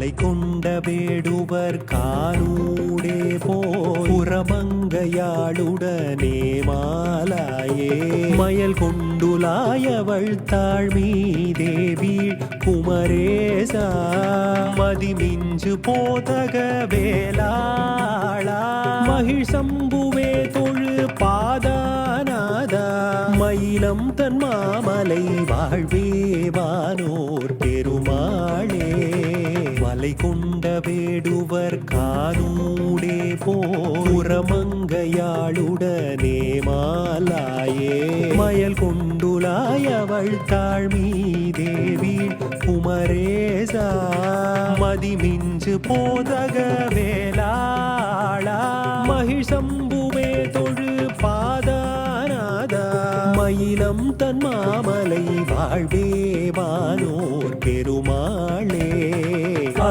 கொண்ட வேடுவர் காலூடே புறமங்கையாளுடனே மாலாயே மயல் கொண்டுலாயவள் தாழ்மீதேவி குமரேசா மதிமிஞ்சு போதக வேளாளா மகிழ் சம்புவே தொழு பாதாநாதா மயிலம் தன் மாமலை வாழ்வேவானோர் பெருமாளே மலை கொண்ட வேடுவர் காலூடே புறமங்கையாளுடனே மாலாயே மயல் கொண்டுலாயவள் தாழ்மீதேவி குமரேசா மதிமிஞ்சு போதக வேளாளா மகிழ் சம்புவே தொழு பாதாநாதா மயிலம் தன் மாமலை வாழ்வேவானோர் பெருமாளே